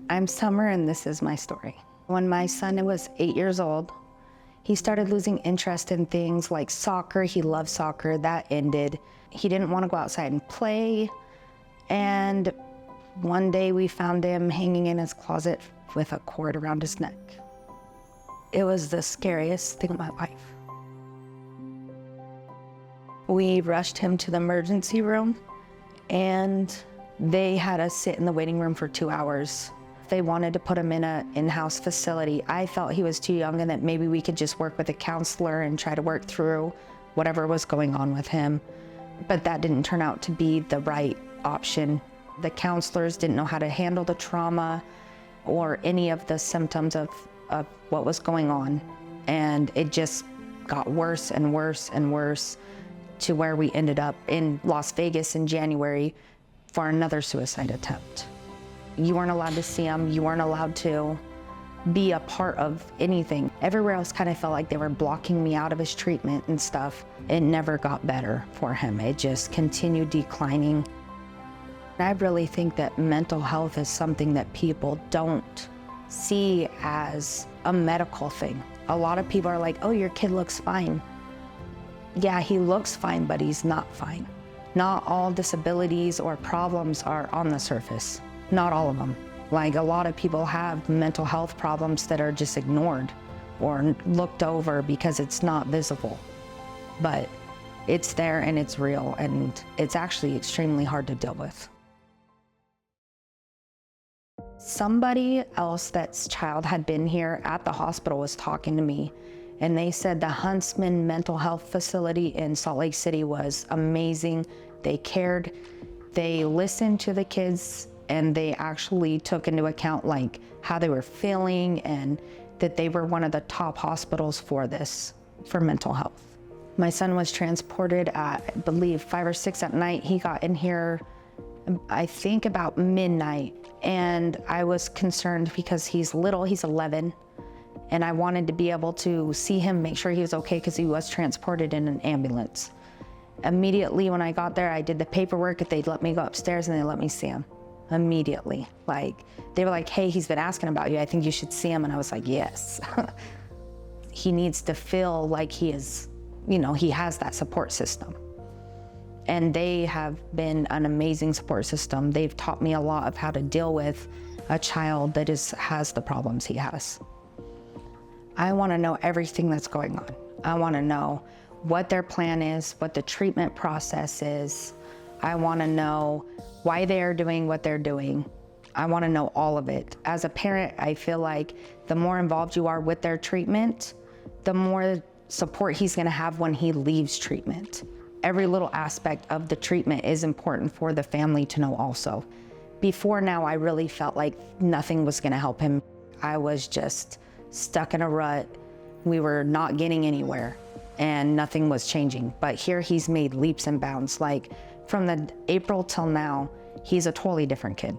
I'm Summer, and this is my story. When my son was 8 years old, he started losing interest in things like soccer. He loved soccer. That ended. He didn't want to go outside and play. And one day we found him hanging in his closet with a cord around his neck. It was the scariest thing of my life. We rushed him to the emergency room, and they had us sit in the waiting room for 2 hours. They wanted to put him in an in-house facility. I felt he was too young and that maybe we could just work with a counselor and try to work through whatever was going on with him. But that didn't turn out to be the right option. The counselors didn't know how to handle the trauma or any of the symptoms of what was going on. And it just got worse and worse and worse to where we ended up in Las Vegas in January for another suicide attempt. You weren't allowed to see him. You weren't allowed to be a part of anything. Everywhere else kind of felt like they were blocking me out of his treatment and stuff. It never got better for him. It just continued declining. I really think that mental health is something that people don't see as a medical thing. A lot of people are like, oh, your kid looks fine. Yeah, he looks fine, but he's not fine. Not all disabilities or problems are on the surface. Not all of them. Like, a lot of people have mental health problems that are just ignored or looked over because it's not visible. But it's there and it's real, and it's actually extremely hard to deal with. Somebody else that's child had been here at the hospital was talking to me, and they said the Huntsman Mental Health Facility in Salt Lake City was amazing. They cared, they listened to the kids, and they actually took into account like how they were feeling, and that they were one of the top hospitals for this, for mental health. My son was transported at, I believe, 5 or 6 at night. He got in here, I think about midnight, and I was concerned because he's little, he's 11, and I wanted to be able to see him, make sure he was okay, because he was transported in an ambulance. Immediately when I got there, I did the paperwork. If they'd let me go upstairs, and they let me see him. Immediately. Like, they were like, hey, he's been asking about you. I think you should see him. And I was like, yes. He needs to feel like he is, you know, he has that support system. And they have been an amazing support system. They've taught me a lot of how to deal with a child that has the problems he has. I want to know everything that's going on. I want to know what their plan is, what the treatment process is. I want to know why they're doing what they're doing. I want to know all of it. As a parent, I feel like the more involved you are with their treatment, the more support he's going to have when he leaves treatment. Every little aspect of the treatment is important for the family to know also. Before now, I really felt like nothing was going to help him. I was just stuck in a rut. We were not getting anywhere, and nothing was changing. But here he's made leaps and bounds. Like, from the April till now, he's a totally different kid.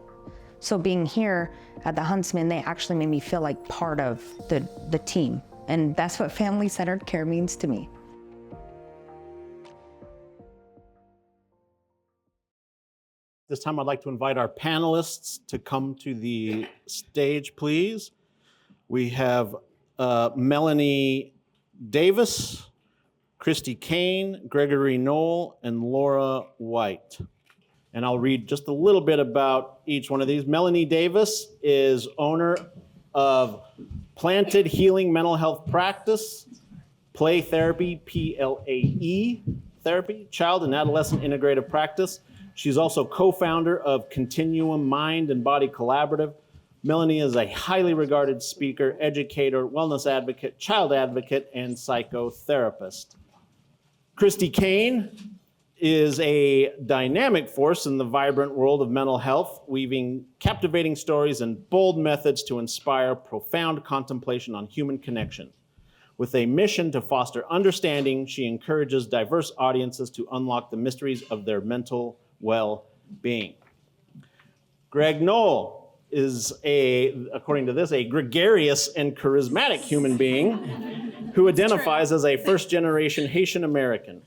So being here at the Huntsman, they actually made me feel like part of the team. And that's what family-centered care means to me. This time I'd like to invite our panelists to come to the stage, please. We have Melanie Davis, Christy Kane, Gregory Knoll, and Laura White. And I'll read just a little bit about each one of these. Melanie Davis is owner of Planted Healing Mental Health Practice, PLAE Therapy, PLAE Therapy, Child and Adolescent Integrative Practice. She's also co-founder of Continuum Mind and Body Collaborative. Melanie is a highly regarded speaker, educator, wellness advocate, child advocate, and psychotherapist. Christy Kane is a dynamic force in the vibrant world of mental health, weaving captivating stories and bold methods to inspire profound contemplation on human connection. With a mission to foster understanding, she encourages diverse audiences to unlock the mysteries of their mental well-being. Greg Knoll is according to this, a gregarious and charismatic human being who identifies as a first-generation Haitian American.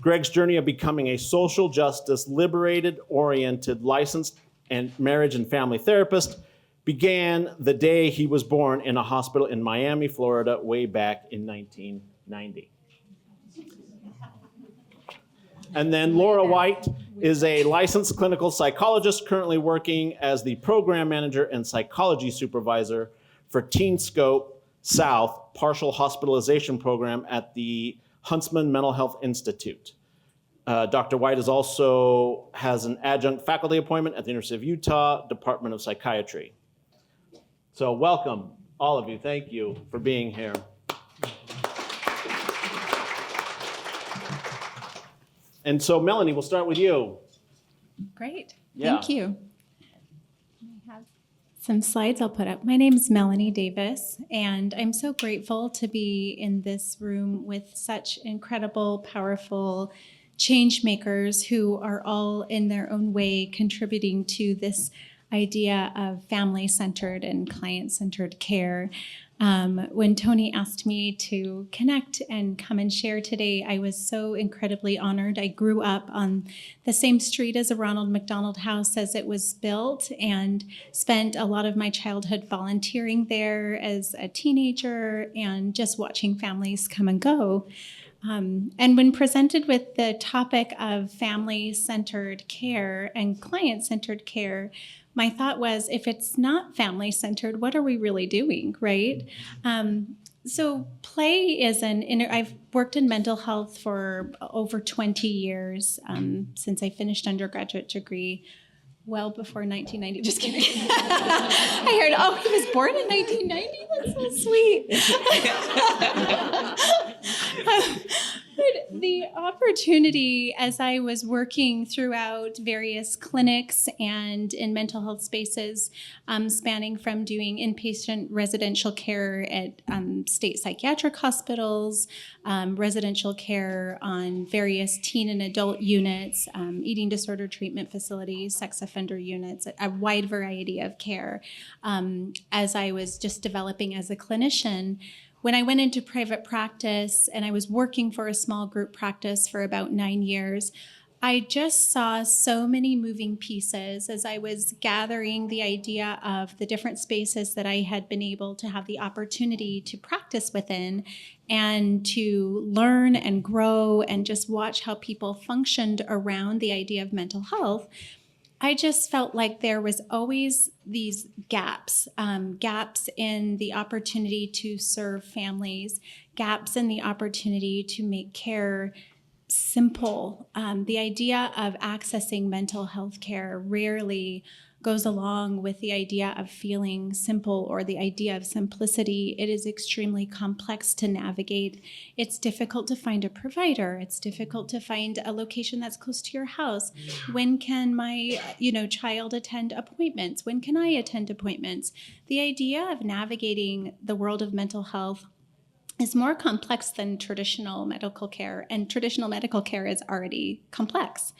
Greg's journey of becoming a social justice, liberated-oriented, licensed and marriage and family therapist began the day he was born in a hospital in Miami, Florida, way back in 1990. And then Laura White is a licensed clinical psychologist currently working as the program manager and psychology supervisor for Teen Scope South Partial Hospitalization Program at the Huntsman Mental Health Institute. Dr. White also has an adjunct faculty appointment at the University of Utah Department of Psychiatry. So welcome, all of you. Thank you for being here. And so, Melanie, we'll start with you. Great. Yeah. Thank you. I have some slides I'll put up. My name is Melanie Davis, and I'm so grateful to be in this room with such incredible, powerful change makers who are all in their own way contributing to this idea of family-centered and client-centered care. When Tony asked me to connect and come and share today, I was so incredibly honored. I grew up on the same street as a Ronald McDonald House as it was built, and spent a lot of my childhood volunteering there as a teenager and just watching families come and go. And when presented with the topic of family-centered care and client-centered care, my thought was, if it's not family-centered, what are we really doing, right? So PLAE is I've worked in mental health for over 20 years since I finished undergraduate degree, well before 1990, just kidding. I heard, oh, he was born in 1990? That's so sweet. But the opportunity, as I was working throughout various clinics and in mental health spaces, spanning from doing inpatient residential care at state psychiatric hospitals, residential care on various teen and adult units, eating disorder treatment facilities, sex offender units, a wide variety of care. As I was just developing as a clinician, when I went into private practice and I was working for a small group practice for about 9 years, I just saw so many moving pieces as I was gathering the idea of the different spaces that I had been able to have the opportunity to practice within and to learn and grow and just watch how people functioned around the idea of mental health. I just felt like there was always these gaps in the opportunity to serve families, gaps in the opportunity to make care simple. The idea of accessing mental health care rarely goes along with the idea of feeling simple or the idea of simplicity. It is extremely complex to navigate. It's difficult to find a provider. It's difficult to find a location that's close to your house. When can my, child attend appointments? When can I attend appointments? The idea of navigating the world of mental health is more complex than traditional medical care, and traditional medical care is already complex.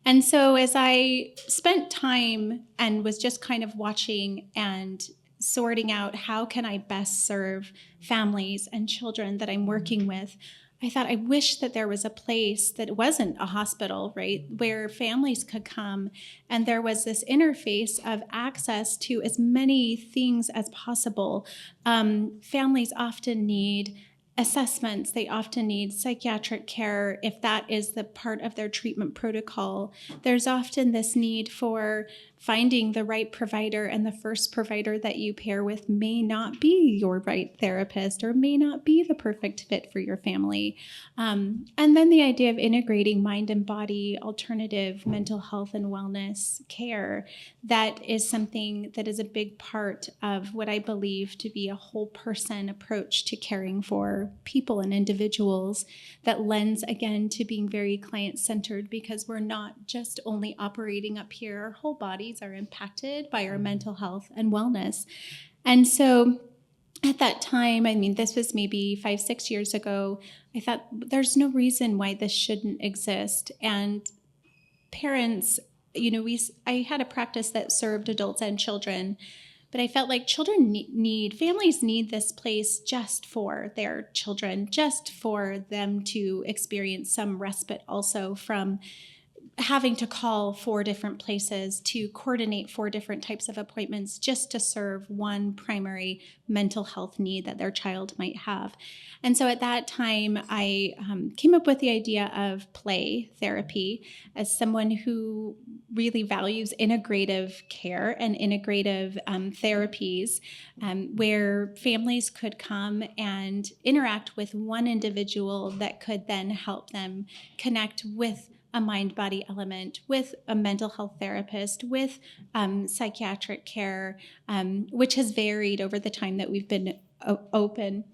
And so as I spent time and was just kind of watching and sorting out how can I best serve families and children that I'm working with, I thought, I wish that there was a place that wasn't a hospital, right, where families could come and there was this interface of access to as many things as possible. Families often need assessments. They often need psychiatric care if that is the part of their treatment protocol. There's often this need for finding the right provider, and the first provider that you pair with may not be your right therapist or may not be the perfect fit for your family. And then the idea of integrating mind and body alternative mental health and wellness care, that is something that is a big part of what I believe to be a whole person approach to caring for people and individuals that lends again to being very client-centered, because we're not just only operating up here. Our whole bodies are impacted by our mental health and wellness. And so at that time, this was maybe 5-6 years ago, I thought there's no reason why this shouldn't exist. And parents, I had a practice that served adults and children, but I felt like families need this place just for their children, just for them to experience some respite also from having to call 4 different places to coordinate 4 different types of appointments just to serve one primary mental health need that their child might have. And so at that time, I came up with the idea of PLAE Therapy as someone who really values integrative care and integrative therapies where families could come and interact with one individual that could then help them connect with a mind-body element, with a mental health therapist, with psychiatric care, which has varied over the time that we've been open.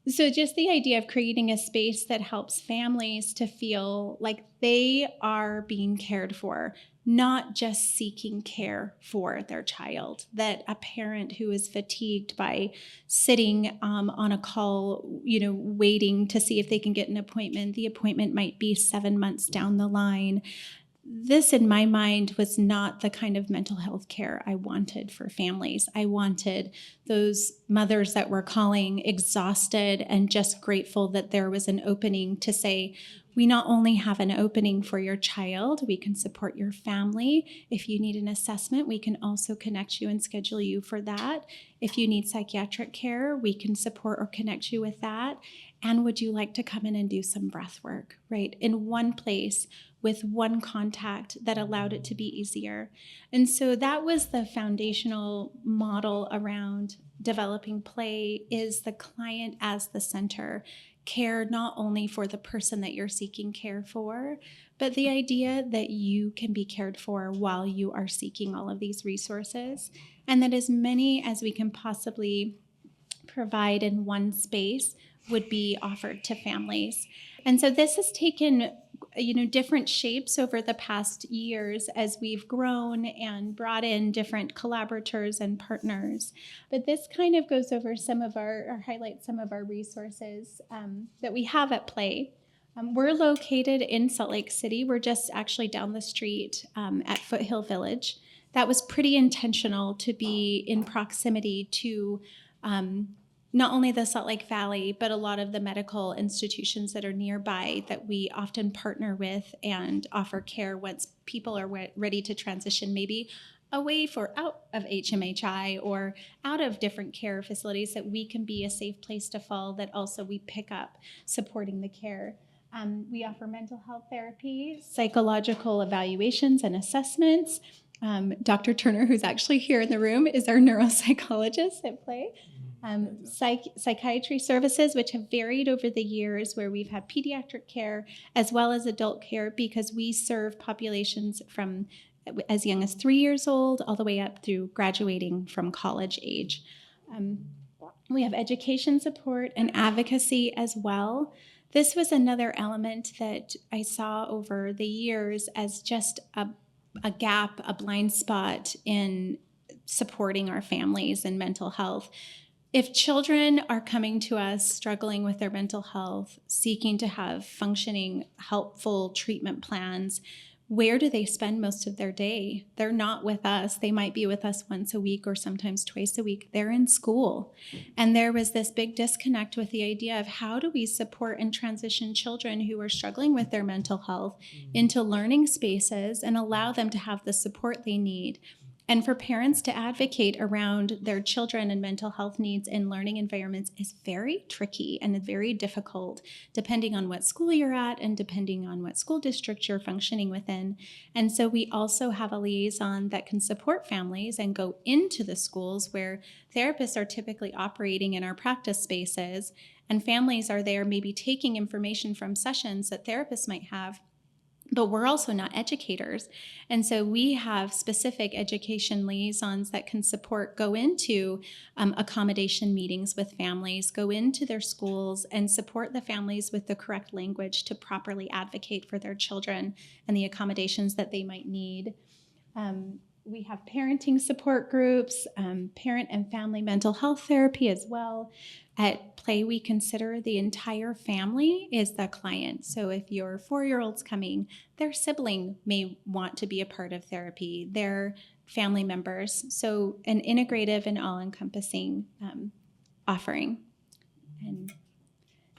So just the idea of creating a space that helps families to feel like they are being cared for, not just seeking care for their child, that a parent who is fatigued by sitting on a call, waiting to see if they can get an appointment, the appointment might be 7 months down the line. This, in my mind, was not the kind of mental health care I wanted for families. I wanted those mothers that were calling exhausted and just grateful that there was an opening to say, we not only have an opening for your child, we can support your family. If you need an assessment, we can also connect you and schedule you for that. If you need psychiatric care, we can support or connect you with that. And would you like to come in and do some breath work, right? In one place with one contact that allowed it to be easier. And so that was the foundational model around developing PLAE, is the client as the center. Care not only for the person that you're seeking care for, but the idea that you can be cared for while you are seeking all of these resources, and that as many as we can possibly provide in one space would be offered to families. And so this has taken different shapes over the past years as we've grown and brought in different collaborators and partners. But this kind of goes over or highlights some of our resources that we have at PLAE. We're located in Salt Lake City. We're just actually down the street at Foothill Village. That was pretty intentional to be in proximity to not only the Salt Lake Valley, but a lot of the medical institutions that are nearby that we often partner with and offer care once people are ready to transition maybe away out of HMHI or out of different care facilities, that we can be a safe place to fall, that also we pick up supporting the care. We offer mental health therapy, psychological evaluations and assessments. Dr. Turner, who's actually here in the room, is our neuropsychologist at PLAE. Psychiatry services, which have varied over the years, where we've had pediatric care as well as adult care, because we serve populations from as young as 3 years old all the way up through graduating from college age. We have education support and advocacy as well. This was another element that I saw over the years as just a gap, a blind spot in supporting our families and mental health. If children are coming to us struggling with their mental health, seeking to have functioning, helpful treatment plans, where do they spend most of their day? They're not with us. They might be with us once a week or sometimes twice a week. They're in school. And there was this big disconnect with the idea of how do we support and transition children who are struggling with their mental health into learning spaces and allow them to have the support they need. And for parents to advocate around their children and mental health needs in learning environments is very tricky and very difficult, depending on what school you're at and depending on what school district you're functioning within. And so we also have a liaison that can support families and go into the schools where therapists are typically operating in our practice spaces, and families are there maybe taking information from sessions that therapists might have. But we're also not educators. And so we have specific education liaisons that can go into accommodation meetings with families, go into their schools and support the families with the correct language to properly advocate for their children and the accommodations that they might need. We have parenting support groups, parent and family mental health therapy as well. At PLAE, we consider the entire family is the client. So if your 4-year-old's coming, their sibling may want to be a part of therapy, their family members. So an integrative and all-encompassing offering. And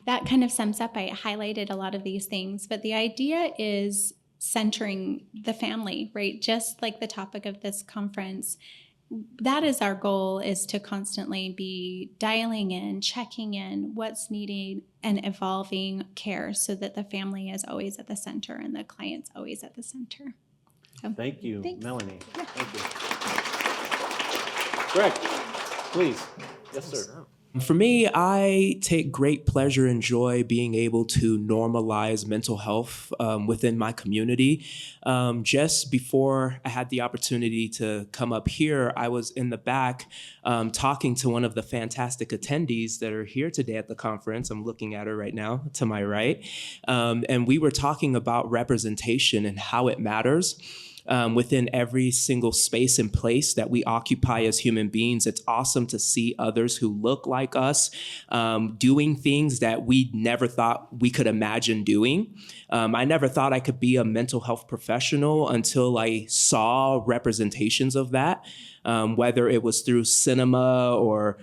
that kind of sums up, I highlighted a lot of these things, but the idea is centering the family, right? Just like the topic of this conference. That is our goal, is to constantly be dialing in, checking in what's needed, and evolving care so that the family is always at the center and the client's always at the center. So, Thank you, thanks. Melanie. Yeah. Thank you. Greg, please. Yes, sir. For me, I take great pleasure and joy being able to normalize mental health within my community. Just before I had the opportunity to come up here, I was in the back talking to one of the fantastic attendees that are here today at the conference. I'm looking at her right now to my right. And we were talking about representation and how it matters. Within every single space and place that we occupy as human beings. It's awesome to see others who look like us doing things that we never thought we could imagine doing. I never thought I could be a mental health professional until I saw representations of that, whether it was through cinema or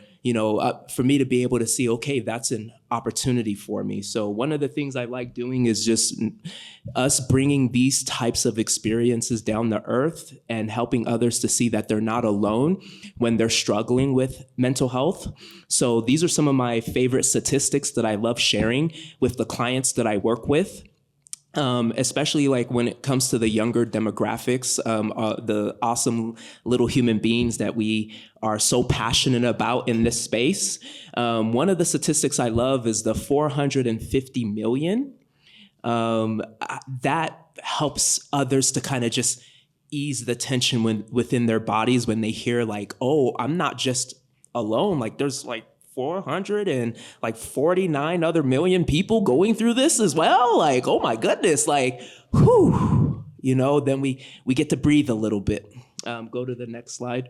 for me to be able to see, okay, that's an opportunity for me. So one of the things I like doing is just us bringing these types of experiences down to earth and helping others to see that they're not alone when they're struggling with mental health. So these are some of my favorite statistics that I love sharing with the clients that I work with. Especially like when it comes to the younger demographics, the awesome little human beings that we are so passionate about in this space. One of the statistics I love is the 450 million. That helps others to kind of just ease the tension within their bodies when they hear like, oh, I'm not just alone. Like there's like 449 other million people going through this as well. Like, oh my goodness, like, whew, then we get to breathe a little bit. Go to the next slide.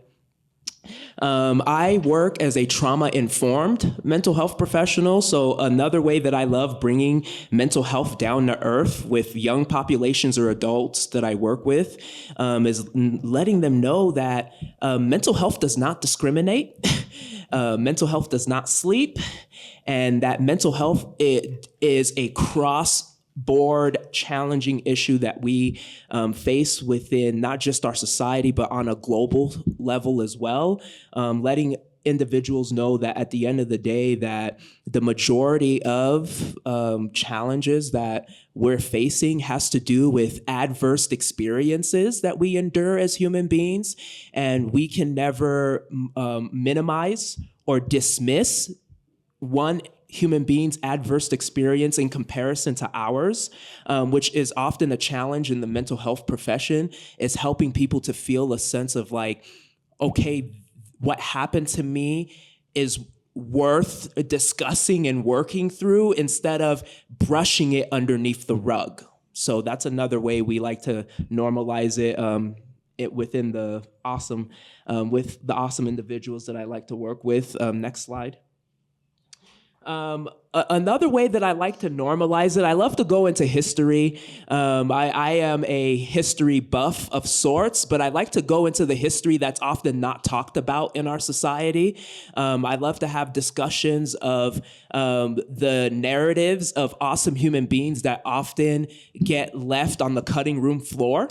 I work as a trauma-informed mental health professional. So another way that I love bringing mental health down to earth with young populations or adults that I work with is letting them know that mental health does not discriminate. Mental health does not sleep, and that mental health is a cross-board challenging issue that we face within not just our society, but on a global level as well. Letting individuals know that at the end of the day, that the majority of challenges that we're facing has to do with adverse experiences that we endure as human beings, and we can never minimize or dismiss one human being's adverse experience in comparison to ours, which is often a challenge in the mental health profession, is helping people to feel a sense of like, okay, what happened to me is worth discussing and working through instead of brushing it underneath the rug. So that's another way we like to normalize it, within the awesome, with the awesome individuals that I like to work with. Next slide. Another way that I like to normalize it, I love to go into history. I am a history buff of sorts, but I like to go into the history that's often not talked about in our society. I love to have discussions of the narratives of awesome human beings that often get left on the cutting room floor.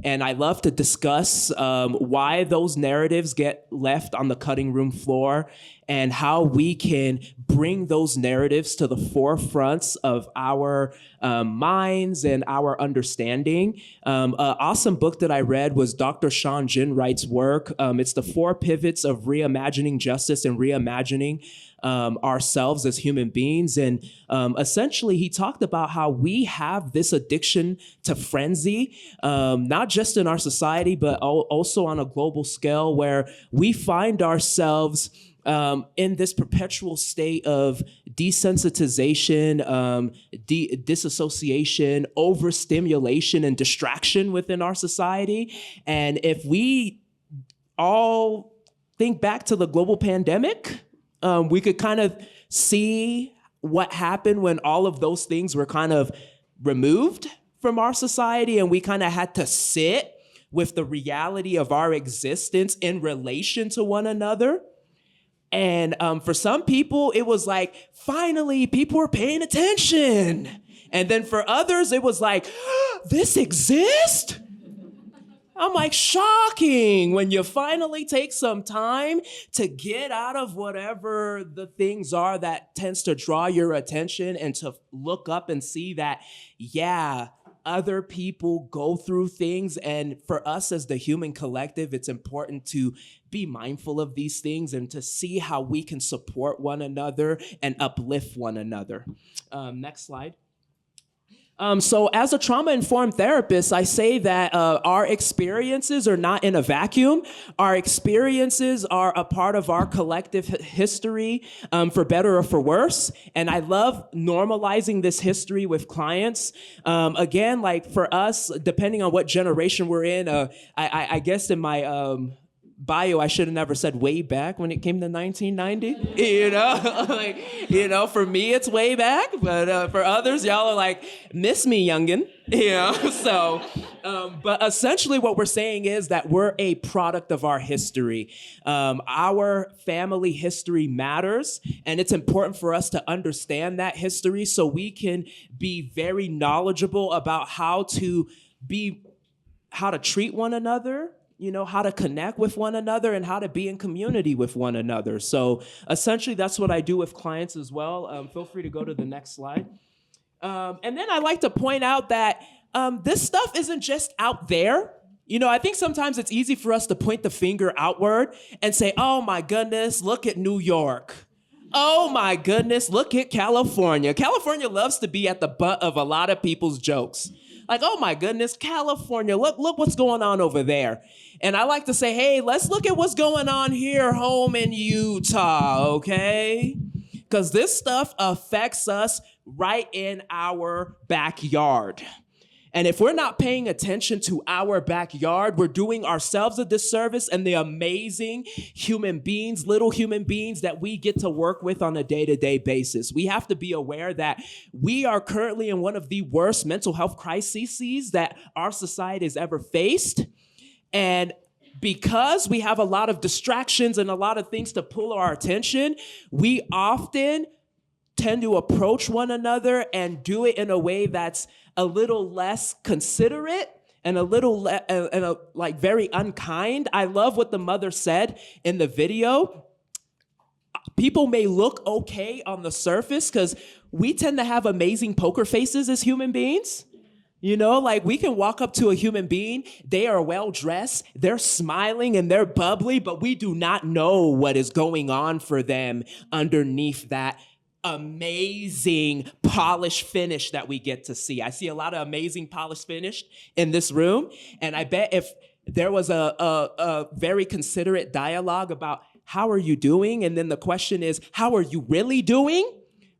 And I love to discuss why those narratives get left on the cutting room floor and how we can bring those narratives to the forefronts of our minds and our understanding. An awesome book that I read was Dr. Sean Ginwright's work. It's the 4 pivots of reimagining justice and reimagining ourselves as human beings. And essentially, he talked about how we have this addiction to frenzy, not just in our society, but also on a global scale, where we find ourselves in this perpetual state of desensitization, disassociation, overstimulation, and distraction within our society. And if we all think back to the global pandemic, we could kind of see what happened when all of those things were kind of removed from our society, and we kind of had to sit with the reality of our existence in relation to one another. And for some people, it was like, finally, people are paying attention. And then for others, it was like, this exists? I'm like, shocking when you finally take some time to get out of whatever the things are that tends to draw your attention and to look up and see that, yeah, other people go through things. And for us as the human collective, it's important to be mindful of these things and to see how we can support one another and uplift one another. Next slide. So as a trauma-informed therapist, I say that our experiences are not in a vacuum. Our experiences are a part of our collective history, for better or for worse. And I love normalizing this history with clients. Again, like for us, depending on what generation we're in, I guess in my bio, I should have never said way back when it came to 1990, for me, it's way back, but for others, y'all are like, miss me, youngin', so, but essentially what we're saying is that we're a product of our history. Our family history matters, and it's important for us to understand that history so we can be very knowledgeable about how to treat one another, how to connect with one another and how to be in community with one another. So essentially, that's what I do with clients as well. Feel free to go to the next slide. And then I like to point out that this stuff isn't just out there. I think sometimes it's easy for us to point the finger outward and say, oh my goodness, look at New York. Oh my goodness, look at California. California loves to be at the butt of a lot of people's jokes. Like, oh my goodness, California, look what's going on over there. And I like to say, hey, let's look at what's going on here home in Utah, okay? Because this stuff affects us right in our backyard. And if we're not paying attention to our backyard, we're doing ourselves a disservice and the amazing human beings, little human beings that we get to work with on a day-to-day basis. We have to be aware that we are currently in one of the worst mental health crises that our society has ever faced. And because we have a lot of distractions and a lot of things to pull our attention, we often tend to approach one another and do it in a way that's a little less considerate and a little very unkind. I love what the mother said in the video. People may look okay on the surface because we tend to have amazing poker faces as human beings. We can walk up to a human being, they are well-dressed, they're smiling and they're bubbly, but we do not know what is going on for them underneath that amazing polished finish that we get to see. I see a lot of amazing polished finish in this room, and I bet if there was a very considerate dialogue about how are you doing, and then the question is, how are you really doing,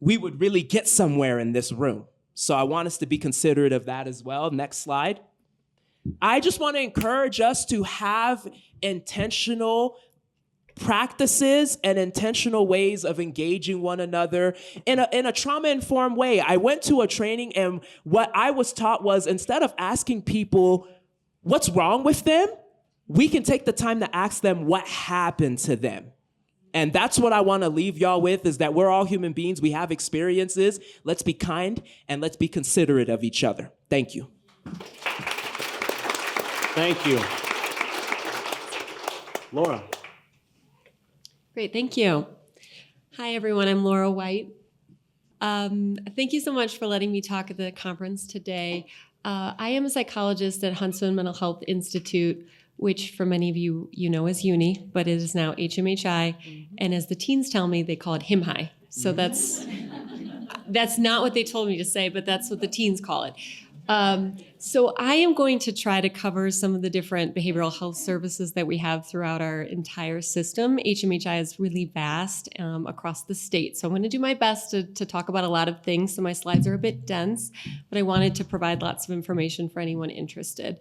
we would really get somewhere in this room. So I want us to be considerate of that as well. Next slide. I just want to encourage us to have intentional practices and intentional ways of engaging one another in a trauma-informed way. I went to a training, and what I was taught was instead of asking people what's wrong with them, we can take the time to ask them what happened to them. And that's what I want to leave y'all with, is that we're all human beings. We have experiences. Let's be kind and let's be considerate of each other. Thank you. Thank you. Laura. Great, thank you. Hi, everyone. I'm Laura White. Thank you so much for letting me talk at the conference today. I am a psychologist at Huntsman Mental Health Institute, which for many of you, is uni, but it is now HMHI. Mm-hmm. And as the teens tell me, they call it HIM-HI. So that's not what they told me to say, but that's what the teens call it. So I am going to try to cover some of the different behavioral health services that we have throughout our entire system. HMHI is really vast across the state. So I'm going to do my best to talk about a lot of things. So my slides are a bit dense, but I wanted to provide lots of information for anyone interested.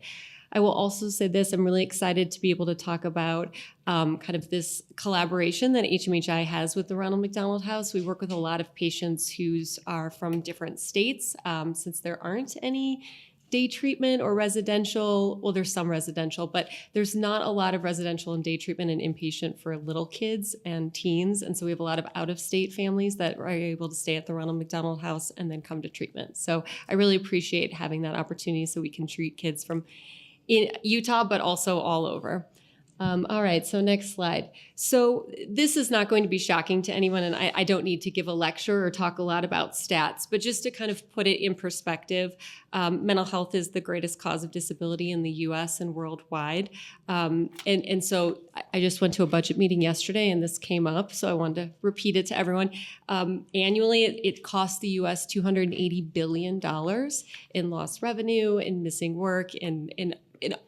I will also say this, I'm really excited to be able to talk about kind of this collaboration that HMHI has with the Ronald McDonald House. We work with a lot of patients who are from different states. Since there aren't any day treatment or residential. Well, there's some residential, but there's not a lot of residential and day treatment and inpatient for little kids and teens. And so we have a lot of out-of-state families that are able to stay at the Ronald McDonald House and then come to treatment. So I really appreciate having that opportunity so we can treat kids from in Utah, but also all over. All right, so next slide. So this is not going to be shocking to anyone, and I don't need to give a lecture or talk a lot about stats, but just to kind of put it in perspective, mental health is the greatest cause of disability in the US and worldwide. And so I just went to a budget meeting yesterday and this came up, so I wanted to repeat it to everyone. Annually, it costs the US $280 billion in lost revenue, in missing work, in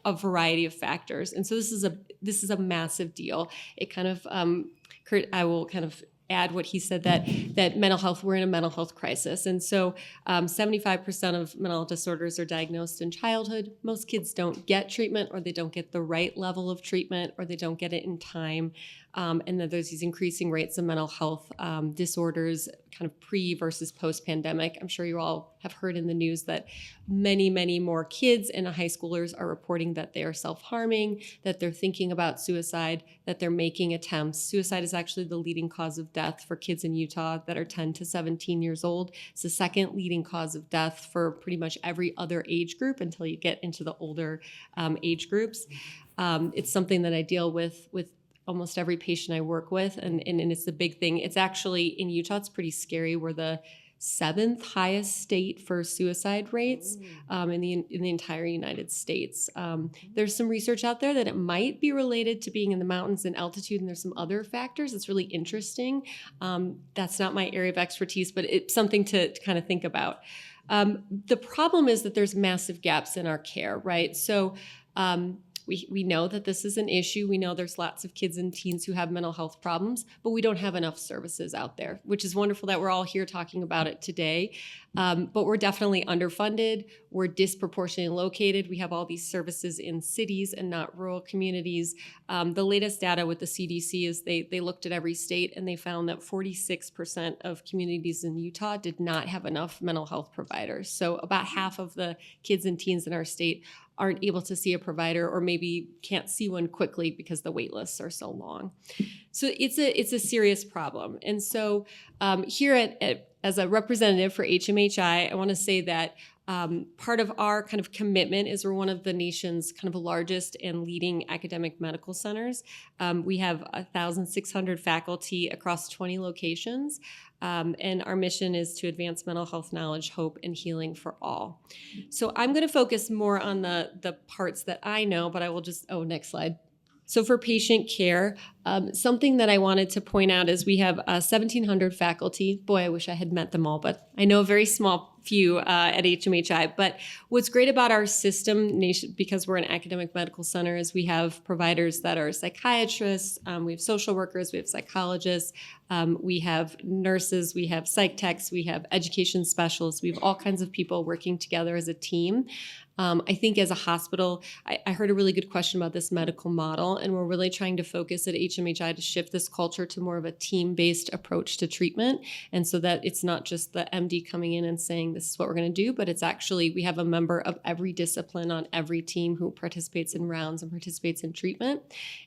a variety of factors. And so this is a massive deal. It kind of, Kurt, I will kind of add what he said, that mental health, we're in a mental health crisis. And so 75% of mental health disorders are diagnosed in childhood. Most kids don't get treatment, or they don't get the right level of treatment, or they don't get it in time. And then there's these increasing rates of mental health disorders kind of pre versus post-pandemic. I'm sure you all have heard in the news that many, many more kids and high schoolers are reporting that they are self-harming, that they're thinking about suicide, that they're making attempts. Suicide is actually the leading cause of death for kids in Utah that are 10 to 17 years old. It's the second leading cause of death for pretty much every other age group until you get into the older age groups. It's something that I deal with almost every patient I work with, and it's a big thing. It's actually, in Utah, it's pretty scary. We're the 7th highest state for suicide rates in the entire United States. There's some research out there that it might be related to being in the mountains and altitude, and there's some other factors. It's really interesting. That's not my area of expertise, but it's something to kind of think about. The problem is that there's massive gaps in our care, right? So we know that this is an issue. We know there's lots of kids and teens who have mental health problems, but we don't have enough services out there, which is wonderful that we're all here talking about it today. But we're definitely underfunded. We're disproportionately located. We have all these services in cities and not rural communities. The latest data with the CDC is they looked at every state and they found that 46% of communities in Utah did not have enough mental health providers. So about half of the kids and teens in our state aren't able to see a provider, or maybe can't see one quickly because the wait lists are so long. So it's a serious problem. And so here as a representative for HMHI, I want to say that part of our kind of commitment is we're one of the nation's kind of largest and leading academic medical centers. We have 1,600 faculty across 20 locations. And our mission is to advance mental health knowledge, hope, and healing for all. So I'm going to focus more on the parts that I know, but I will just, next slide. So for patient care, something that I wanted to point out is we have 1,700 faculty. Boy, I wish I had met them all, but I know a very small few at HMHI. But what's great about our system, because we're an academic medical center, is we have providers that are psychiatrists, we have social workers, we have psychologists, we have nurses, we have psych techs, we have education specialists, we have all kinds of people working together as a team. I think as a hospital, I heard a really good question about this medical model, and we're really trying to focus at HMHI to shift this culture to more of a team-based approach to treatment, and so that it's not just the MD coming in and saying, this is what we're going to do, but it's actually, we have a member of every discipline on every team who participates in rounds and participates in treatment,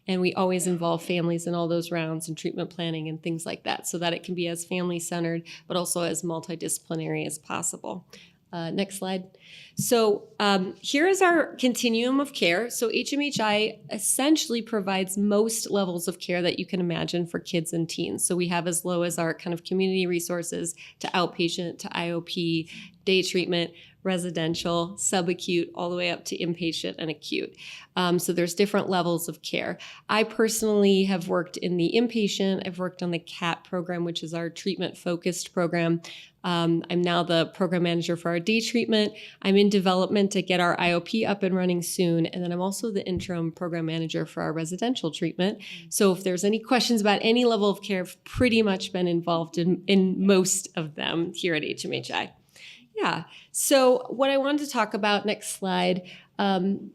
and we always involve families in all those rounds and treatment planning and things like that, so that it can be as family-centered, but also as multidisciplinary as possible. Next slide. So here is our continuum of care. So HMHI essentially provides most levels of care that you can imagine for kids and teens. So we have as low as our kind of community resources to outpatient, to IOP, day treatment, residential, subacute, all the way up to inpatient and acute. So there's different levels of care. I personally have worked in the inpatient. I've worked on the CAT program, which is our treatment-focused program. I'm now the program manager for our day treatment. I'm in development to get our IOP up and running soon. And then I'm also the interim program manager for our residential treatment. So if there's any questions about any level of care, I've pretty much been involved in most of them here at HMHI. Yeah, so what I wanted to talk about, next slide,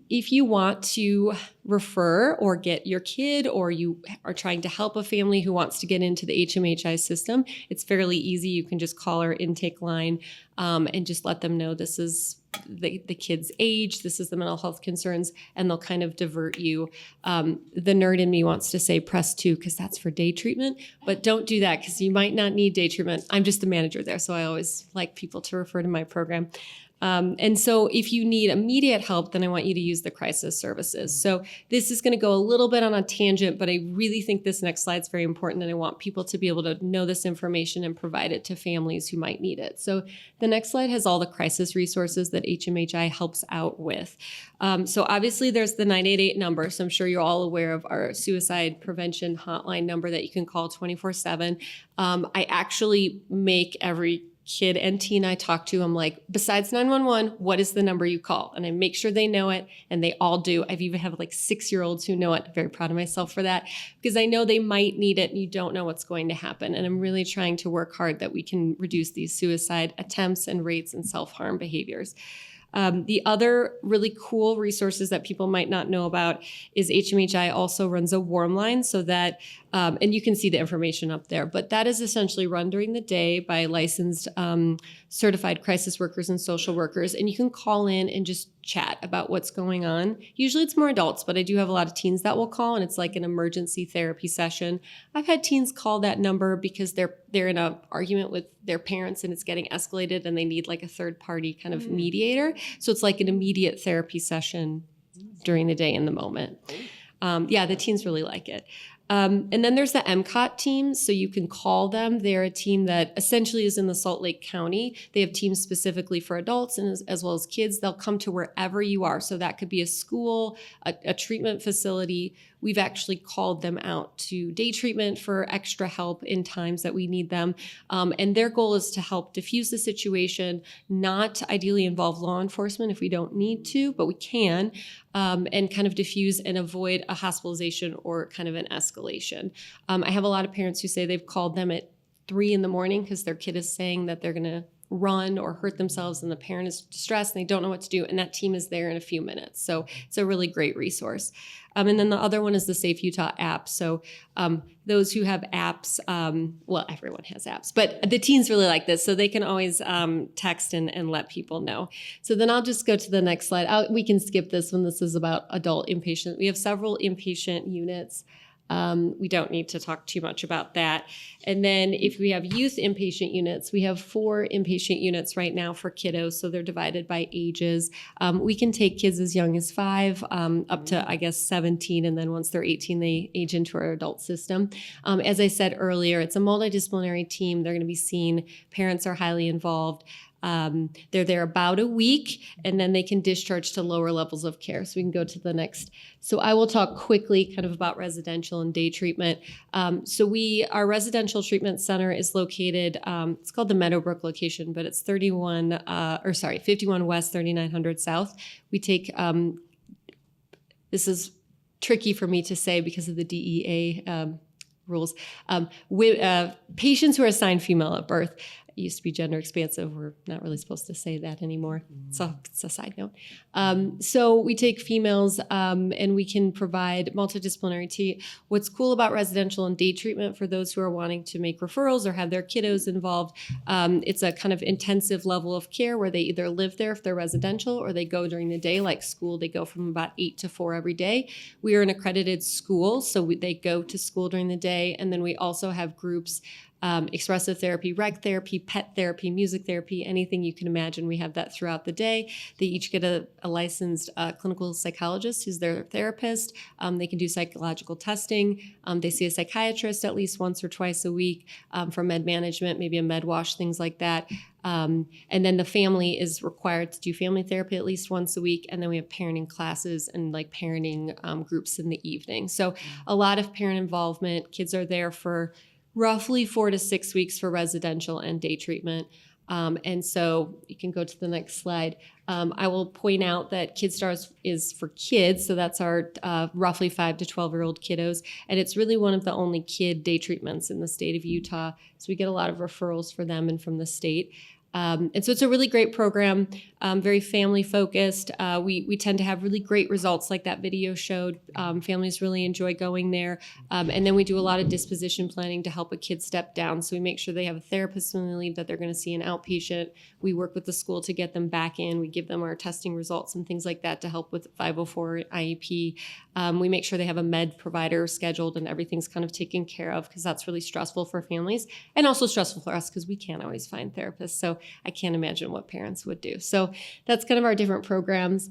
if you want to refer or get your kid, or you are trying to help a family who wants to get into the HMHI system, it's fairly easy. You can just call our intake line and just let them know this is the kid's age, this is the mental health concerns, and they'll kind of divert you. The nerd in me wants to say press 2 because that's for day treatment, but don't do that because you might not need day treatment. I'm just the manager there, so I always like people to refer to my program. And so if you need immediate help, then I want you to use the crisis services. So this is going to go a little bit on a tangent, but I really think this next slide is very important, and I want people to be able to know this information and provide it to families who might need it. So the next slide has all the crisis resources that HMHI helps out with. So obviously there's the 988 number, so I'm sure you're all aware of our suicide prevention hotline number that you can call 24/7. I actually make every kid and teen I talk to, I'm like, besides 911, what is the number you call? And I make sure they know it, and they all do. I've even have like 6-year-olds who know it. I'm very proud of myself for that, because I know they might need it and you don't know what's going to happen. And I'm really trying to work hard that we can reduce these suicide attempts and rates and self-harm behaviors. The other really cool resources that people might not know about is HMHI also runs a warm line, so that, and you can see the information up there, but that is essentially run during the day by licensed certified crisis workers and social workers, and you can call in and just chat about what's going on. Usually it's more adults, but I do have a lot of teens that will call, and it's like an emergency therapy session. I've had teens call that number because they're in an argument with their parents and it's getting escalated and they need like a third party kind of mediator. So it's like an immediate therapy session during the day in the moment. Yeah, the teens really like it. And then there's the MCOT team, so you can call them. They're a team that essentially is in the Salt Lake County. They have teams specifically for adults and as well as kids. They'll come to wherever you are. So that could be a school, a treatment facility. We've actually called them out to day treatment for extra help in times that we need them. And their goal is to help diffuse the situation, not ideally involve law enforcement if we don't need to, but we can, and kind of diffuse and avoid a hospitalization or kind of an escalation. I have a lot of parents who say they've called them at 3 a.m. because their kid is saying that they're going to run or hurt themselves and the parent is distressed and they don't know what to do, and that team is there in a few minutes. So it's a really great resource. And then the other one is the Safe Utah app. So those who have apps, well, everyone has apps, but the teens really like this, so they can always text and let people know. So then I'll just go to the next slide. We can skip this one. This is about adult inpatient. We have several inpatient units. We don't need to talk too much about that. And then if we have youth inpatient units, we have 4 inpatient units right now for kiddos. So they're divided by ages. We can take kids as young as 5 up to, I guess, 17. And then once they're 18, they age into our adult system. As I said earlier, it's a multidisciplinary team. They're going to be seen. Parents are highly involved. They're there about a week, and then they can discharge to lower levels of care. So we can go to the next. So I will talk quickly kind of about residential and day treatment. Our residential treatment center is located, it's called the Meadowbrook location, but it's 51 West, 3900 South. We take, this is tricky for me to say because of the DEA rules. Patients who are assigned female at birth. It used to be gender expansive. We're not really supposed to say that anymore. So it's a side note. So we take females and we can provide multidisciplinary. What's cool about residential and day treatment for those who are wanting to make referrals or have their kiddos involved, it's a kind of intensive level of care where they either live there if they're residential or they go during the day, like school. They go from about 8 to 4 every day. We are an accredited school, so they go to school during the day. And then we also have groups, expressive therapy, rec therapy, pet therapy, music therapy, anything you can imagine. We have that throughout the day. They each get a licensed clinical psychologist who's their therapist. They can do psychological testing. They see a psychiatrist at least once or twice a week for med management, maybe a med wash, things like that. And then the family is required to do family therapy at least once a week. And then we have parenting classes and like parenting groups in the evening. So a lot of parent involvement. Kids are there for roughly 4 to 6 weeks for residential and day treatment. And so you can go to the next slide. I will point out that KidStars is for kids. So that's our roughly 5 to 12-year-old kiddos. And it's really one of the only kid day treatments in the state of Utah. So we get a lot of referrals for them and from the state. And so it's a really great program, very family focused. We tend to have really great results like that video showed. Families really enjoy going there. And then we do a lot of disposition planning to help a kid step down. So we make sure they have a therapist when they leave, that they're going to see an outpatient. We work with the school to get them back in. We give them our testing results and things like that to help with 504 IEP. We make sure they have a med provider scheduled and everything's kind of taken care of, because that's really stressful for families and also stressful for us because we can't always find therapists. So I can't imagine what parents would do. So that's kind of our different programs.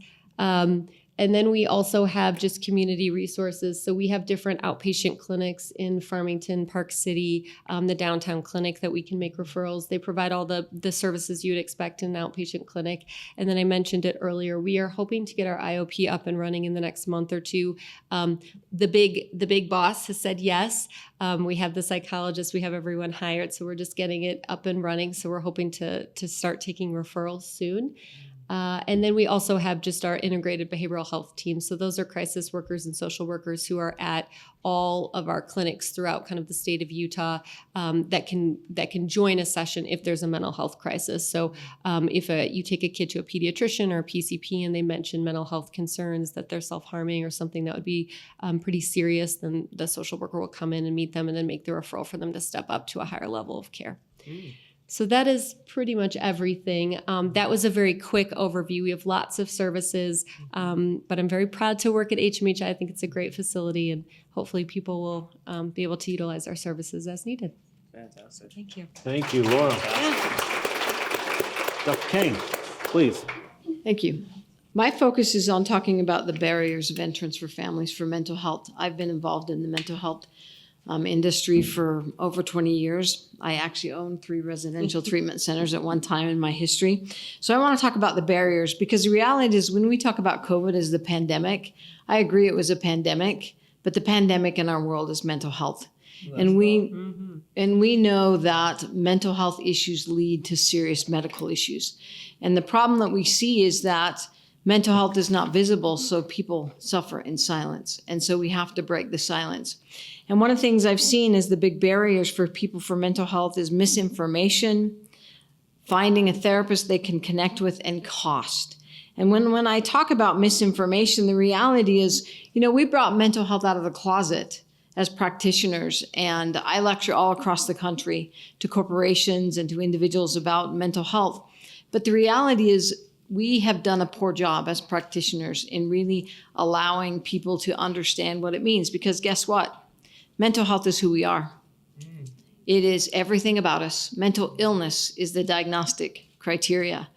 And then we also have just community resources. So we have different outpatient clinics in Farmington, Park City, the downtown clinic that we can make referrals. They provide all the services you'd expect in an outpatient clinic. And then I mentioned it earlier, we are hoping to get our IOP up and running in the next month or two. The big boss has said yes. We have the psychologist, we have everyone hired. So we're just getting it up and running. So we're hoping to start taking referrals soon. And then we also have just our integrated behavioral health team. So those are crisis workers and social workers who are at all of our clinics throughout kind of the state of Utah, that can join a session if there's a mental health crisis. So if you take a kid to a pediatrician or a PCP and they mention mental health concerns, that they're self-harming or something that would be pretty serious, then the social worker will come in and meet them and then make the referral for them to step up to a higher level of care. So that is pretty much everything. That was a very quick overview. We have lots of services, but I'm very proud to work at HMH. I think it's a great facility, and hopefully people will be able to utilize our services as needed. Fantastic. Thank you. Thank you, Laura. Dr. Kane, please. Thank you. My focus is on talking about the barriers of entrance for families for mental health. I've been involved in the mental health industry for over 20 years. I actually owned 3 residential treatment centers at one time in my history. So I want to talk about the barriers, because the reality is when we talk about COVID as the pandemic, I agree it was a pandemic, but the pandemic in our world is mental health. And we know that mental health issues lead to serious medical issues. And the problem that we see is that mental health is not visible, so people suffer in silence. And so we have to break the silence. And one of the things I've seen is the big barriers for people for mental health is misinformation, finding a therapist they can connect with, and cost. And when I talk about misinformation, the reality is, we brought mental health out of the closet as practitioners, and I lecture all across the country to corporations and to individuals about mental health. But the reality is, we have done a poor job as practitioners in really allowing people to understand what it means, because guess what? Mental health is who we are. It is everything about us. Mental illness is the diagnostic criteria.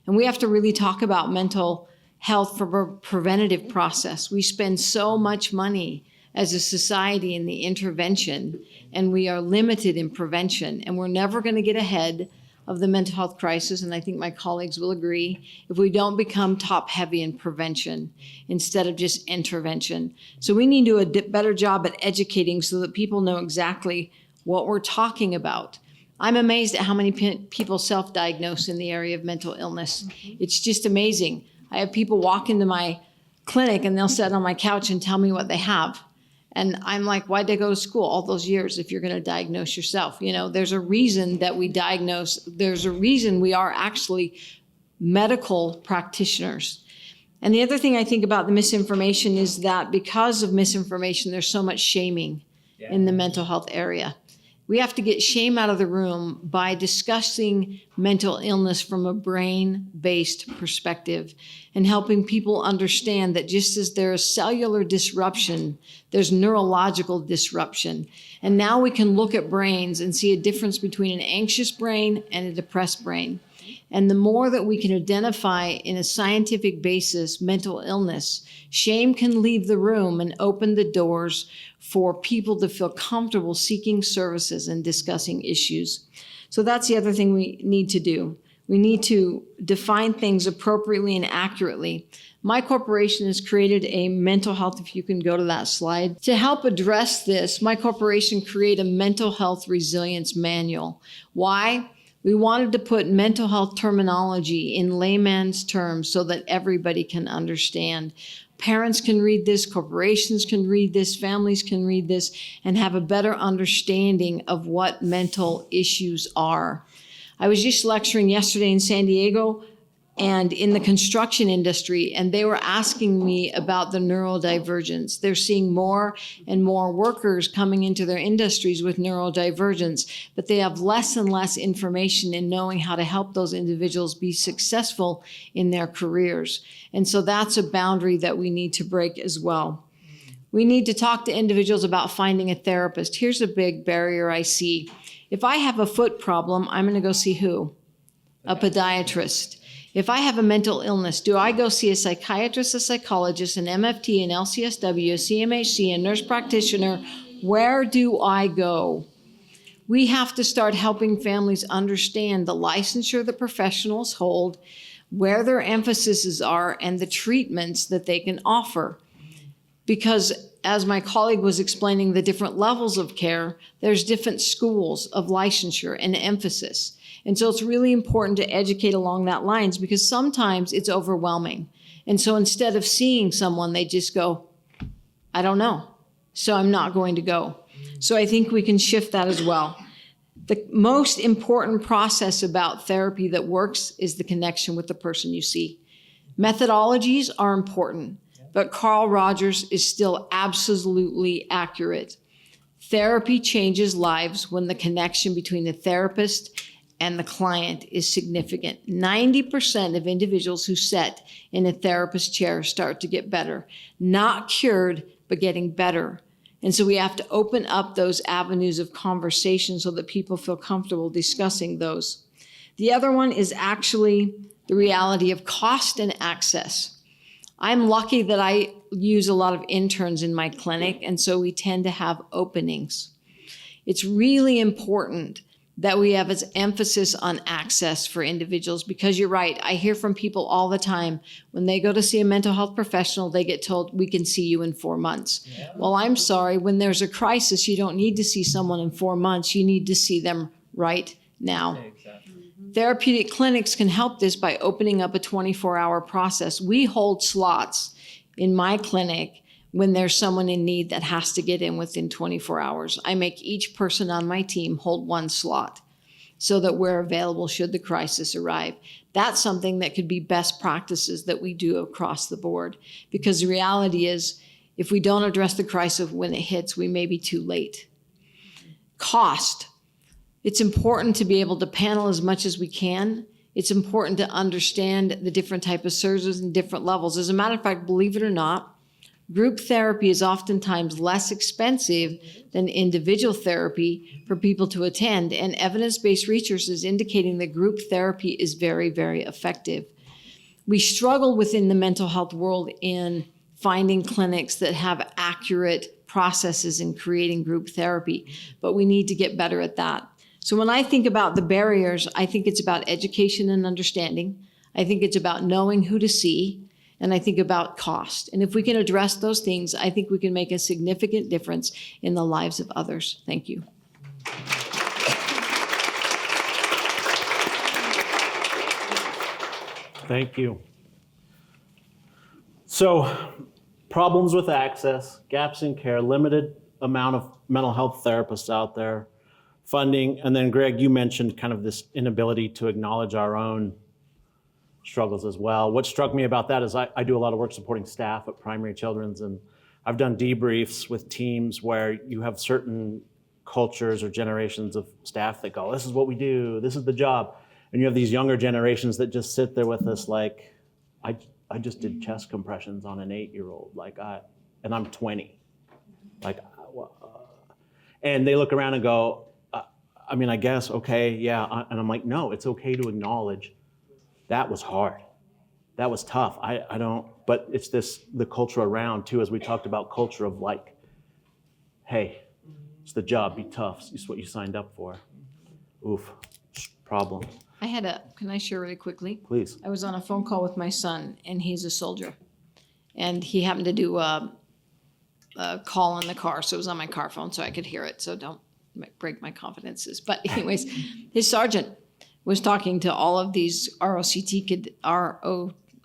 And we have to really talk about mental health from a preventative process. We spend so much money as a society in the intervention, and we are limited in prevention, and we're never going to get ahead of the mental health crisis, and I think my colleagues will agree, if we don't become top heavy in prevention instead of just intervention. So we need to do a better job at educating so that people know exactly what we're talking about. I'm amazed at how many people self-diagnose in the area of mental illness. It's just amazing. I have people walk into my clinic and they'll sit on my couch and tell me what they have. And I'm like, why'd they go to school all those years if you're going to diagnose yourself? There's a reason that we diagnose. There's a reason we are actually medical practitioners. And the other thing I think about the misinformation is that because of misinformation, there's so much shaming in the mental health area. We have to get shame out of the room by discussing mental illness from a brain-based perspective and helping people understand that just as there's cellular disruption, there's neurological disruption. And now we can look at brains and see a difference between an anxious brain and a depressed brain. And the more that we can identify in a scientific basis mental illness, shame can leave the room and open the doors for people to feel comfortable seeking services and discussing issues. So that's the other thing we need to do. We need to define things appropriately and accurately. My corporation has created a mental health, if you can go to that slide. To help address this, my corporation created a mental health resilience manual. Why? We wanted to put mental health terminology in layman's terms so that everybody can understand. Parents can read this, corporations can read this, families can read this, and have a better understanding of what mental issues are. I was just lecturing yesterday in San Diego and in the construction industry, and they were asking me about the neurodivergence. They're seeing more and more workers coming into their industries with neurodivergence, but they have less and less information in knowing how to help those individuals be successful in their careers. And so that's a boundary that we need to break as well. We need to talk to individuals about finding a therapist. Here's a big barrier I see. If I have a foot problem, I'm going to go see who? A podiatrist. If I have a mental illness, do I go see a psychiatrist, a psychologist, an MFT, an LCSW, a CMHC, a nurse practitioner? Where do I go? We have to start helping families understand the licensure that professionals hold, where their emphases are, and the treatments that they can offer. Because as my colleague was explaining the different levels of care, there's different schools of licensure and emphasis. And so it's really important to educate along that lines, because sometimes it's overwhelming. And so instead of seeing someone, they just go, I don't know, so I'm not going to go. So I think we can shift that as well. The most important process about therapy that works is the connection with the person you see. Methodologies are important, but Carl Rogers is still absolutely accurate. Therapy changes lives when the connection between the therapist and the client is significant. 90% of individuals who sit in a therapist chair start to get better. Not cured, but getting better. And so we have to open up those avenues of conversation so that people feel comfortable discussing those. The other one is actually the reality of cost and access. I'm lucky that I use a lot of interns in my clinic, and so we tend to have openings. It's really important that we have its emphasis on access for individuals, because you're right, I hear from people all the time, when they go to see a mental health professional, they get told, we can see you in 4 months. Yeah. Well, I'm sorry, when there's a crisis, you don't need to see someone in 4 months, you need to see them right now. Yeah, exactly. Therapeutic clinics can help this by opening up a 24-hour process. We hold slots in my clinic when there's someone in need that has to get in within 24 hours. I make each person on my team hold 1 slot so that we're available should the crisis arrive. That's something that could be best practices that we do across the board, because the reality is, if we don't address the crisis when it hits, we may be too late. Cost. It's important to be able to panel as much as we can. It's important to understand the different type of services and different levels. As a matter of fact, believe it or not, group therapy is oftentimes less expensive than individual therapy for people to attend, and evidence-based research is indicating that group therapy is very, very effective. We struggle within the mental health world in finding clinics that have accurate processes in creating group therapy, but we need to get better at that. So when I think about the barriers, I think it's about education and understanding. I think it's about knowing who to see. And I think about cost. And if we can address those things, I think we can make a significant difference in the lives of others. Thank you. Thank you. So, problems with access, gaps in care, limited amount of mental health therapists out there, funding, and then Greg, you mentioned kind of this inability to acknowledge our own struggles as well. What struck me about that is I do a lot of work supporting staff at Primary Children's, and I've done debriefs with teams where you have certain cultures or generations of staff that go, this is what we do, this is the job. And you have these younger generations that just sit there with us like, I just did chest compressions on an 8-year-old, and I'm 20. And they look around and go, I guess, okay, yeah. And I'm like, no, it's okay to acknowledge that was hard. That was tough. But it's the culture around too, as we talked about culture of like, hey, it's the job, be tough. It's what you signed up for. Oof, problem. Can I share really quickly? Please. I was on a phone call with my son, and he's a soldier. And he happened to do a call in the car, so it was on my car phone, so I could hear it, so don't break my confidences. But anyways, his sergeant was talking to all of these ROTC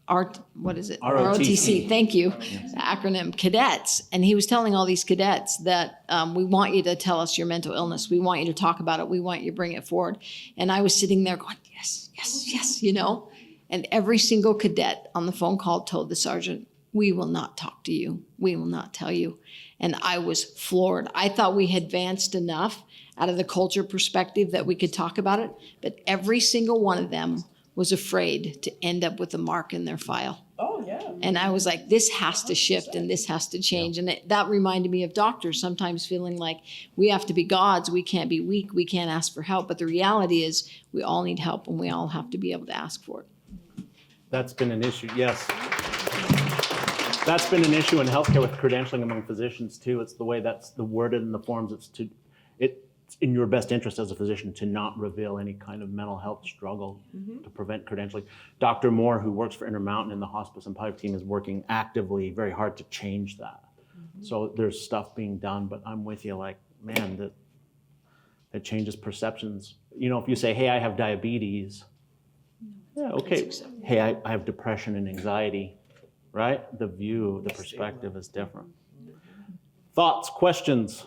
ROTC. Thank you. The acronym cadets. And he was telling all these cadets that we want you to tell us your mental illness. We want you to talk about it. We want you to bring it forward. And I was sitting there going, yes, yes, yes, you know. And every single cadet on the phone call told the sergeant, we will not talk to you. We will not tell you. And I was floored. I thought we had advanced enough out of the culture perspective that we could talk about it. But every single one of them was afraid to end up with a mark in their file. Oh, yeah. And I was like, this has to shift and this has to change. And that reminded me of doctors sometimes feeling like we have to be gods, we can't be weak, we can't ask for help. But the reality is we all need help and we all have to be able to ask for it. That's been an issue, yes. That's been an issue in healthcare with credentialing among physicians too. It's the way that's the worded in the forms. It's in your best interest as a physician to not reveal any kind of mental health struggle to prevent credentialing. Dr. Moore, who works for Intermountain in the hospice and palliative team, is working actively very hard to change that. So there's stuff being done, but I'm with you, like, man, that changes perceptions. You know, if you say, hey, I have diabetes, yeah, okay. Hey, I have depression and anxiety, right? The view, the perspective is different. Thoughts, questions?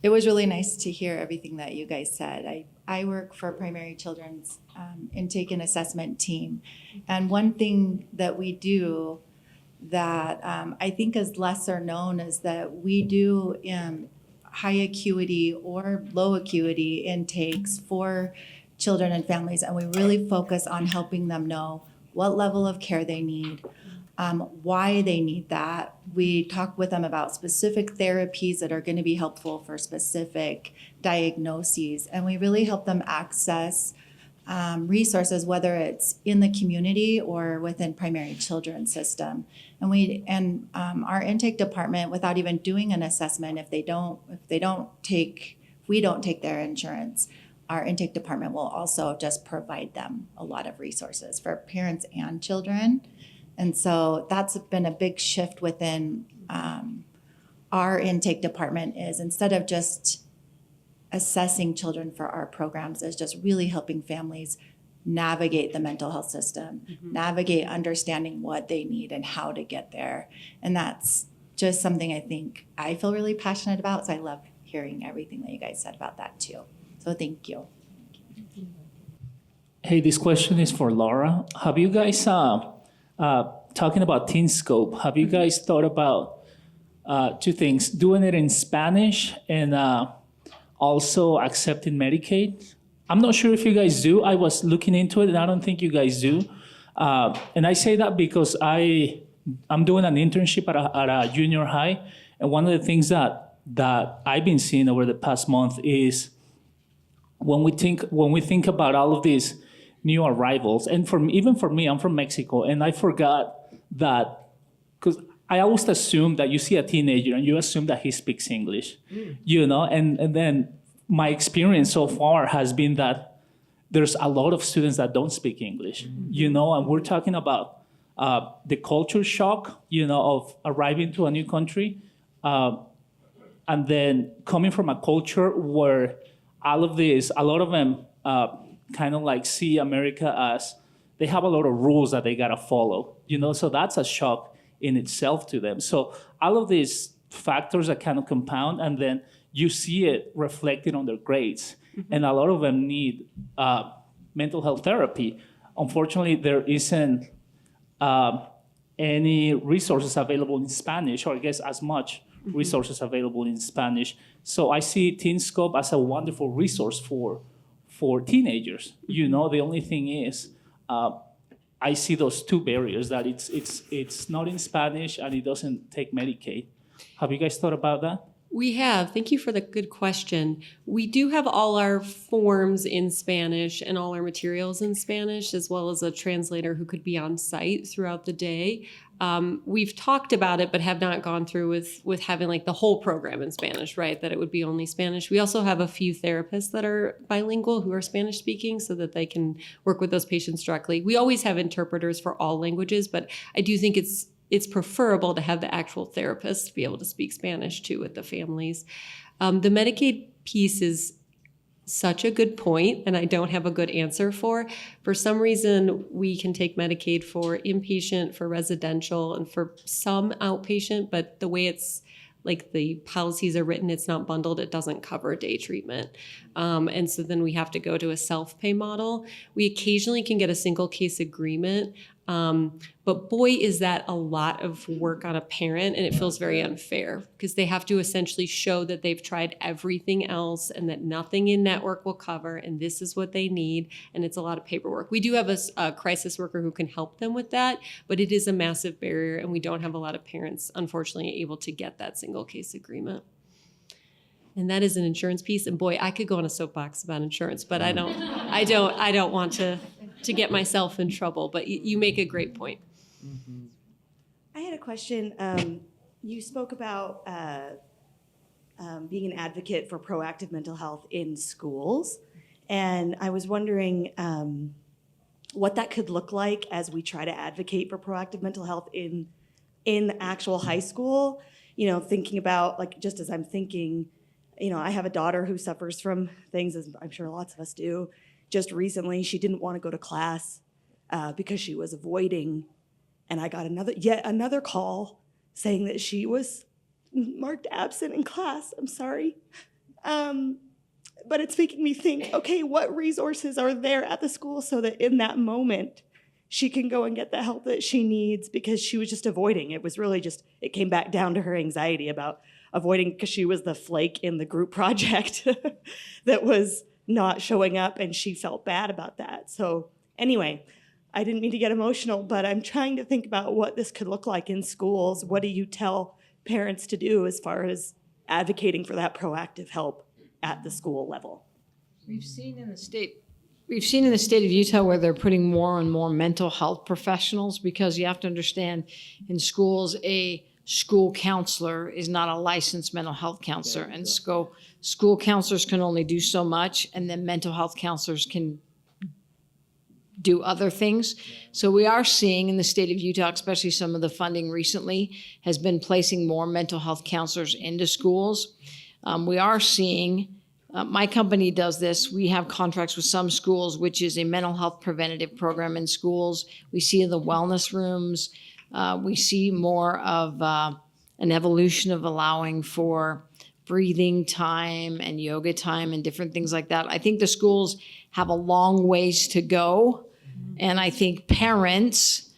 It was really nice to hear everything that you guys said. I work for Primary Children's Intake and Assessment Team. And one thing that we do that I think is lesser known is that we do high acuity or low acuity intakes for children and families. And we really focus on helping them know what level of care they need, why they need that. We talk with them about specific therapies that are going to be helpful for specific diagnoses. And we really help them access resources, whether it's in the community or within primary children's system. And our intake department, without even doing an assessment, if we don't take their insurance, our intake department will also just provide them a lot of resources for parents and children. And so that's been a big shift within our intake department, is instead of just assessing children for our programs, is just really helping families navigate the mental health system, navigate understanding what they need and how to get there. And that's just something I think I feel really passionate about. So I love hearing everything that you guys said about that too. So thank you. Hey, this question is for Laura. Have you guys, talking about Teen Scope, have you guys thought about two things, doing it in Spanish and also accepting Medicaid? I'm not sure if you guys do. I was looking into it and I don't think you guys do. And I say that because I'm doing an internship at a junior high. And one of the things that I've been seeing over the past month is when we think about all of these new arrivals, and even for me, I'm from Mexico, and I forgot that, because I always assume that you see a teenager and you assume that he speaks English, you know, and then my experience so far has been that there's a lot of students that don't speak English, you know, and we're talking about the culture shock, you know, of arriving to a new country, and then coming from a culture where a lot of them kind of like see America as they have a lot of rules that they gotta follow, you know, so that's a shock in itself to them. So all of these factors that kind of compound, and then you see it reflected on their grades. And a lot of them need mental health therapy. Unfortunately, there isn't any resources available in Spanish, or I guess as much resources available in Spanish. So I see Teen Scope as a wonderful resource for teenagers. You know, the only thing is, I see those two barriers, that it's not in Spanish and it doesn't take Medicaid. Have you guys thought about that? We have. Thank you for the good question. We do have all our forms in Spanish and all our materials in Spanish, as well as a translator who could be on site throughout the day. We've talked about it, but have not gone through with having like the whole program in Spanish, right? That it would be only Spanish. We also have a few therapists that are bilingual who are Spanish speaking so that they can work with those patients directly. We always have interpreters for all languages, but I do think it's preferable to have the actual therapist be able to speak Spanish too with the families. The Medicaid piece is such a good point, and I don't have a good answer for. For some reason, we can take Medicaid for inpatient, for residential, and for some outpatient, but the way it's like the policies are written, it's not bundled, it doesn't cover day treatment. And so then we have to go to a self-pay model. We occasionally can get a single case agreement, but boy, is that a lot of work on a parent, and it feels very unfair because they have to essentially show that they've tried everything else and that nothing in network will cover, and this is what they need, and it's a lot of paperwork. We do have a crisis worker who can help them with that, but it is a massive barrier, and we don't have a lot of parents, unfortunately, able to get that single case agreement. And that is an insurance piece, and boy, I could go on a soapbox about insurance, but I don't want to get myself in trouble, but you make a great point. I had a question. You spoke about being an advocate for proactive mental health in schools, and I was wondering what that could look like as we try to advocate for proactive mental health in actual high school. You know, thinking about, like, just as I'm thinking, you know, I have a daughter who suffers from things, as I'm sure lots of us do. Just recently, she didn't want to go to class because she was avoiding, and I got yet another call saying that she was marked absent in class. I'm sorry. But it's making me think, okay, what resources are there at the school so that in that moment she can go and get the help that she needs, because she was just avoiding. It was really just, it came back down to her anxiety about avoiding because she was the flake in the group project that was not showing up, and she felt bad about that. So anyway, I didn't mean to get emotional, but I'm trying to think about what this could look like in schools. What do you tell parents to do as far as advocating for that proactive help at the school level? We've seen in the state of Utah where they're putting more and more mental health professionals, because you have to understand, in schools, a school counselor is not a licensed mental health counselor, and school counselors can only do so much, and then mental health counselors can do other things. So we are seeing in the state of Utah, especially some of the funding recently has been placing more mental health counselors into schools. We are seeing, my company does this, we have contracts with some schools, which is a mental health preventative program in schools. We see in the wellness rooms, we see more of an evolution of allowing for breathing time and yoga time and different things like that. I think the schools have a long ways to go. And I think parents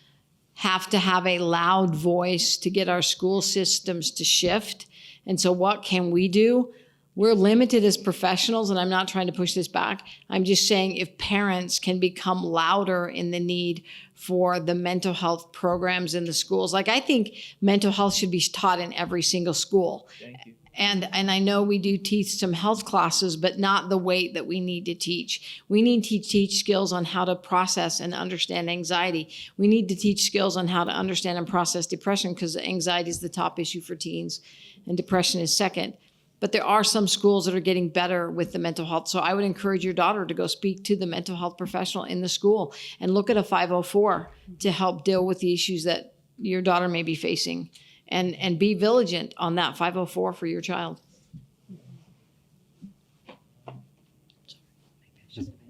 have to have a loud voice to get our school systems to shift. And so what can we do? We're limited as professionals, and I'm not trying to push this back. I'm just saying if parents can become louder in the need for the mental health programs in the schools. Like, I think mental health should be taught in every single school. Thank you. And I know we do teach some health classes, but not the weight that we need to teach. We need to teach skills on how to process and understand anxiety. We need to teach skills on how to understand and process depression, because anxiety is the top issue for teens and depression is second. But there are some schools that are getting better with the mental health. So I would encourage your daughter to go speak to the mental health professional in the school and look at a 504 to help deal with the issues that your daughter may be facing, and be vigilant on that 504 for your child.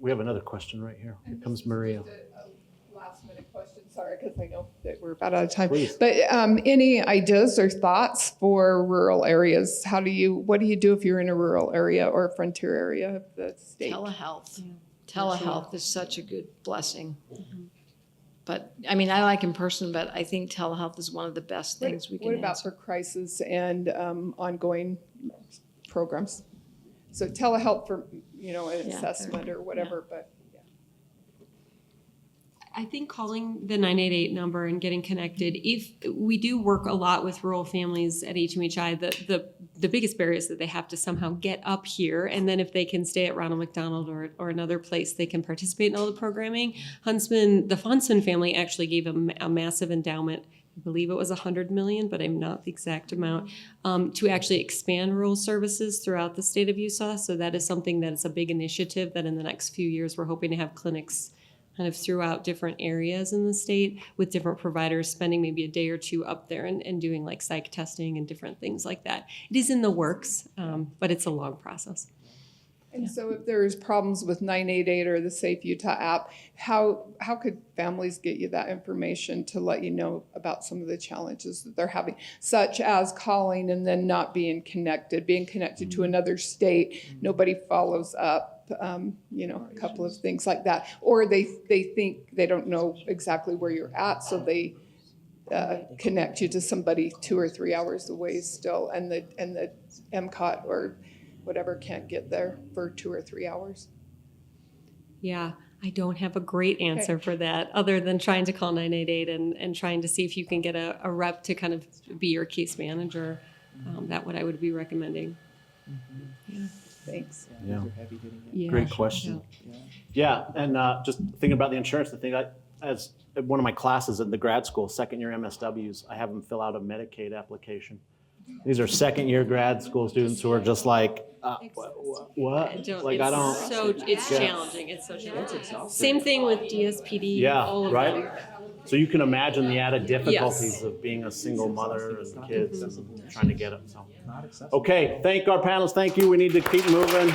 We have another question right here. Here comes Maria. Last minute question, sorry, because I know that we're about out of time. Please. But any ideas or thoughts for rural areas? What do you do if you're in a rural area or a frontier area of the state? Telehealth. Telehealth is such a good blessing. But I mean, I like in person, but I think telehealth is one of the best things we can What about answer. for crisis and ongoing programs? So telehealth for, an assessment or whatever, but. I think calling the 988 number and getting connected, if we do work a lot with rural families at HMHI, the biggest barrier is that they have to somehow get up here. And then if they can stay at Ronald McDonald or another place, they can participate in all the programming. The Huntsman family actually gave a massive endowment. I believe it was $100 million, but I'm not the exact amount, to actually expand rural services throughout the state of Utah. So that is something that is a big initiative that in the next few years, we're hoping to have clinics kind of throughout different areas in the state with different providers spending maybe a day or two up there and doing like psych testing and different things like that. It is in the works, but it's a long process. And so if there's problems with 988 or the Safe Utah app, how could families get you that information to let you know about some of the challenges that they're having, such as calling and then not being connected to another state, nobody follows up, a couple of things like that. Or they think they don't know exactly where you're at, so they connect you to somebody 2 or 3 hours away still, and the MCOT or whatever can't get there for 2 or 3 hours. Yeah, I don't have a great answer for that, other than trying to call 988 and trying to see if you can get a rep to kind of be your case manager. That what I would be recommending. Thanks. Yeah. Great question. Yeah, and just thinking about the insurance, the thing, as one of my classes in the grad school, second year MSWs, I have them fill out a Medicaid application. These are second year grad school students who are just like, what? It's challenging. It's so challenging. Same thing with DSPD. Yeah, all of right? them. So you can imagine the added difficulties of being a single mother and kids and trying to get them. So. Okay, thank our panelists. Thank you. We need to keep moving.